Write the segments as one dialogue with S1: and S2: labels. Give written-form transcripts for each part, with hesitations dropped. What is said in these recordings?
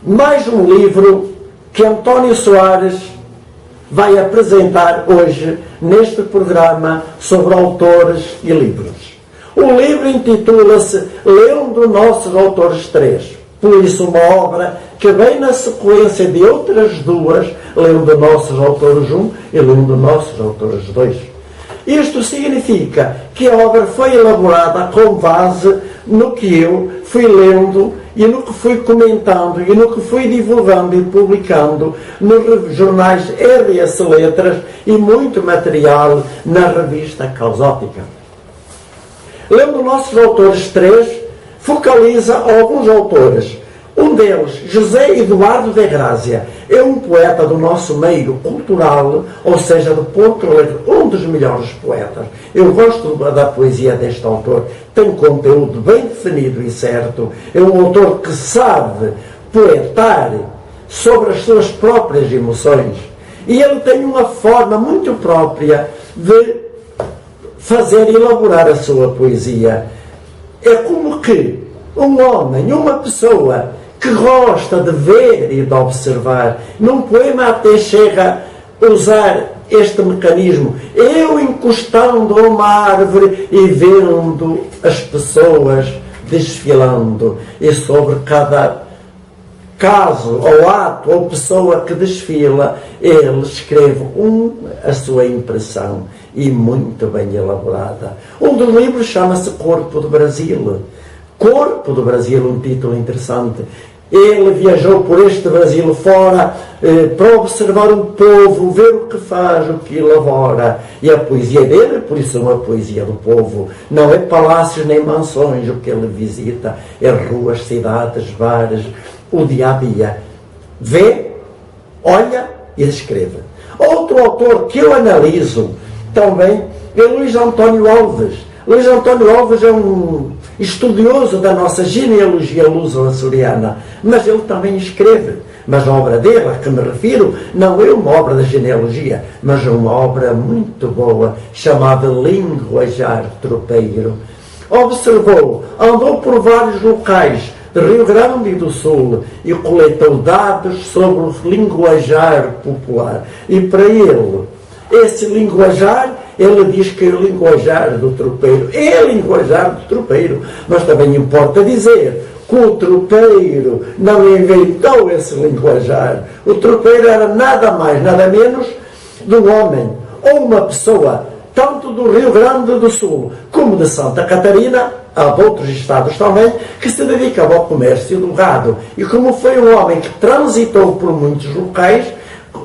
S1: mais um livro que António Soares vai apresentar hoje neste programa sobre autores e livros. O livro intitula-se Leão dos Nossos Autores 3, por isso uma obra que vem na sequência de outras duas, Leão dos Nossos Autores 1 e Leão dos Nossos Autores 2. Isto significa que a obra foi elaborada com base no que eu fui lendo e no que fui comentando e no que fui divulgando e publicando nos jornais RS Letras e muito material na revista Causótica. Leão dos Nossos Autores 3 focaliza alguns autores. Um deles, José Eduardo de Grácia, é um poeta do nosso meio cultural, ou seja, do Porto Alegre, um dos melhores poetas. Eu gosto da poesia deste autor, tem conteúdo bem definido e certo. É um autor que sabe poetar sobre as suas próprias emoções. E ele tem uma forma muito própria de fazer elaborar a sua poesia. É como que um homem, uma pessoa que gosta de ver e de observar, num poema até chega a usar este mecanismo. Eu encostando a uma árvore e vendo as pessoas desfilando. E sobre cada caso, ou ato, ou pessoa que desfila, ele escreve a sua impressão, e muito bem elaborada. Um dos livros chama-se Corpo do Brasil. Corpo do Brasil, um título interessante. Ele viajou por este Brasil fora para observar o povo, ver o que faz, o que elabora. E a poesia dele, por isso, é uma poesia do povo. Não é palácios nem mansões o que ele visita, é ruas, cidades, bares, o dia-a-dia. Vê, olha e escreve. Outro autor que eu analiso também é Luís Antônio Alves. Luís Antônio Alves é um estudioso da nossa genealogia luso-açoriana, mas ele também escreve. Mas a obra dele, a que me refiro, não é uma obra de genealogia, mas é uma obra muito boa, chamada Linguajar Tropeiro. Observou, andou por vários locais de Rio Grande do Sul e coletou dados sobre o linguajar popular. E para ele, esse linguajar, ele diz que é o linguajar do tropeiro. É o linguajar do tropeiro. Mas também importa dizer que o tropeiro não inventou esse linguajar. O tropeiro era nada mais, nada menos de um homem ou uma pessoa, tanto do Rio Grande do Sul como de Santa Catarina, há outros estados também, que se dedicava ao comércio do gado. E como foi um homem que transitou por muitos locais,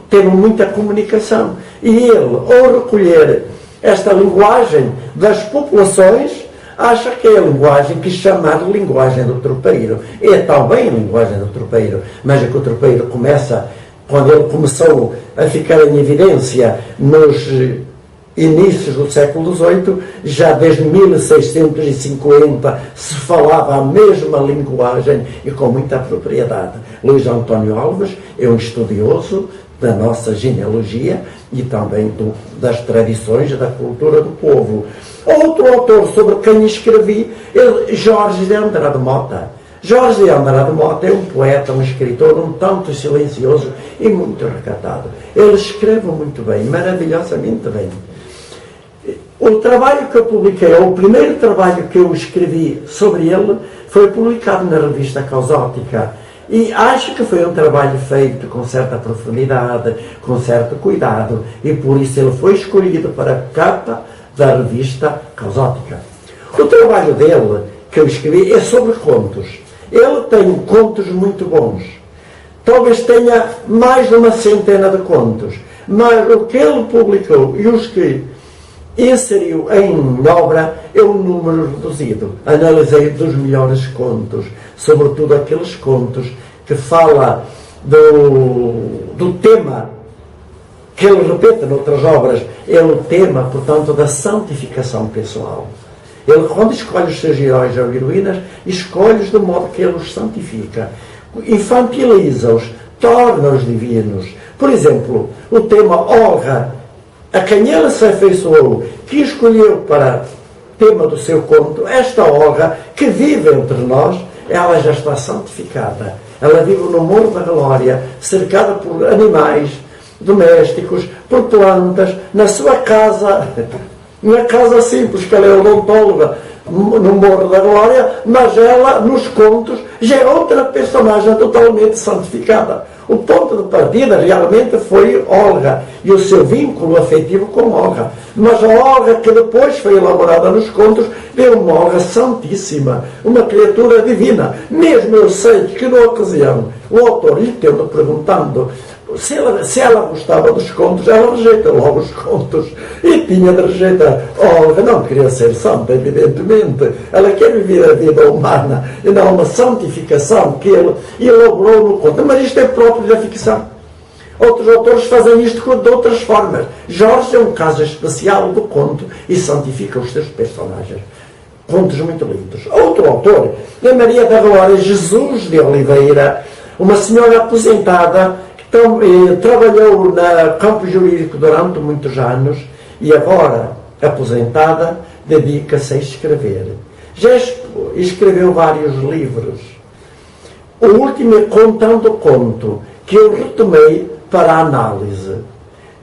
S1: teve muita comunicação. E ele, ao recolher esta linguagem das populações, acha que é a linguagem que chamar de linguagem do tropeiro. É também a linguagem do tropeiro, mas é que o tropeiro começa, quando ele começou a ficar em evidência nos inícios do século XVIII, já desde 1650 se falava a mesma linguagem e com muita propriedade. Luís Antônio Alves é um estudioso da nossa genealogia e também das tradições e da cultura do povo. Outro autor sobre quem escrevi é Jorge de Andrade Mota. Jorge de Andrade Mota é um poeta, um escritor um tanto silencioso e muito recatado. Ele escreve muito bem, maravilhosamente bem. O trabalho que eu publiquei, o primeiro trabalho que eu escrevi sobre ele, foi publicado na revista Causótica. E acho que foi um trabalho feito com certa profundidade, com certo cuidado, e por isso ele foi escolhido para a capa da revista Causótica. O trabalho dele, que eu escrevi, é sobre contos. Ele tem contos muito bons. Talvez tenha mais de uma centena de contos, mas o que ele publicou e os que inseriu em obra é um número reduzido. Analisei dos melhores contos, sobretudo aqueles contos que fala do tema que ele repete noutras obras, é o tema, portanto, da santificação pessoal. Ele, quando escolhe os seus heróis ou heroínas, escolhe-os de modo que ele os santifica, infantiliza-os, torna-os divinos. Por exemplo, o tema honra, a quem ele se afeiçoou, que escolheu para tema do seu conto, esta honra que vive entre nós, ela já está santificada. Ela vive no Morro da Glória, cercada por animais domésticos, por plantas, na sua casa, uma casa simples, que ela é odontóloga, no Morro da Glória, mas ela, nos contos, já é outra personagem totalmente santificada. O ponto de partida realmente foi Olga e o seu vínculo afetivo com Olga. Mas a Olga que depois foi elaborada nos contos é uma Olga santíssima, uma criatura divina. Mesmo eu sei que na ocasião o autor lhe tendo perguntando se ela gostava dos contos, ela rejeita logo os contos. E tinha de rejeitar. Olga não queria ser santa, evidentemente. Ela quer viver a vida humana e não uma santificação que ele elaborou no conto. Mas isto é próprio da ficção. Outros autores fazem isto de outras formas. Jorge é um caso especial do conto e santifica os seus personagens. Contos muito lindos. Outro autor é Maria da Glória Jesus de Oliveira, uma senhora aposentada que trabalhou no campo jurídico durante muitos anos e agora, aposentada, dedica-se a escrever. Já escreveu vários livros. O último é Contando Conto, que eu retomei para a análise.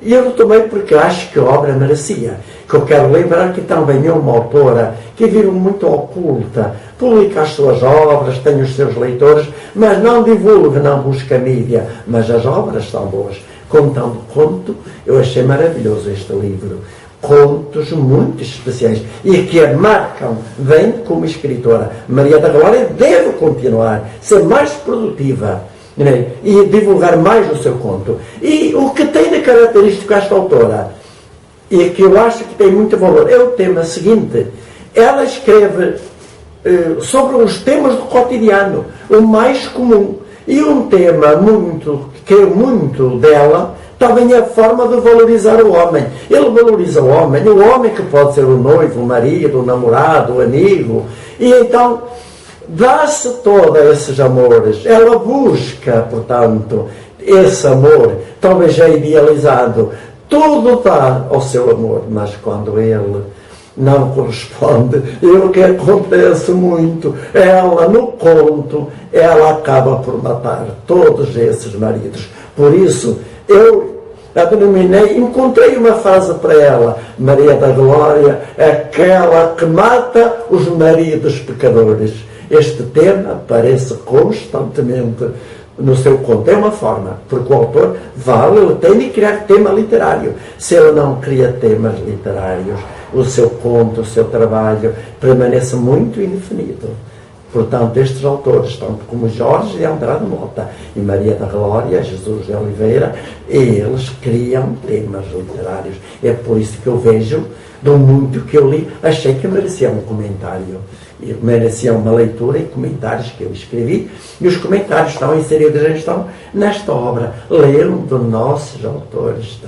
S1: E eu retomei porque acho que a obra merecia. Que eu quero lembrar que também é uma autora que vive muito oculta, publica as suas obras, tem os seus leitores, mas não divulga, não busca mídia. Mas as obras são boas. Contando Conto, eu achei maravilhoso este livro. Contos muito especiais e que a marcam bem como escritora. Maria da Glória deve continuar, ser mais produtiva, né? E divulgar mais o seu conto. E o que tem de característico esta autora, e que eu acho que tem muito valor, é o tema seguinte. Ela escreve sobre os temas do cotidiano, o mais comum. E um tema que é muito dela, também é a forma de valorizar o homem. Ele valoriza o homem que pode ser o noivo, o marido, o namorado, o amigo. E então dá-se todos esses amores. Ela busca, portanto, esse amor, talvez já idealizado. Tudo dá ao seu amor, mas quando ele não corresponde, e o que acontece muito, ela, no conto, ela acaba por matar todos esses maridos. Por isso, eu a denominei, encontrei uma frase para ela: Maria da Glória, aquela que mata os maridos pecadores. Este tema aparece constantemente no seu conto. É uma forma, porque o autor ele tem de criar tema literário. Se ele não cria temas literários, o seu conto, o seu trabalho permanece muito indefinido. Portanto, estes autores, tanto como Jorge de Andrade Mota e Maria da Glória, Jesus de Oliveira, eles criam temas literários. É por isso que eu vejo, do muito que eu li, achei que merecia um comentário. E merecia uma leitura e comentários que eu escrevi. E os comentários estão inseridos nesta obra. Leiam dos nossos autores.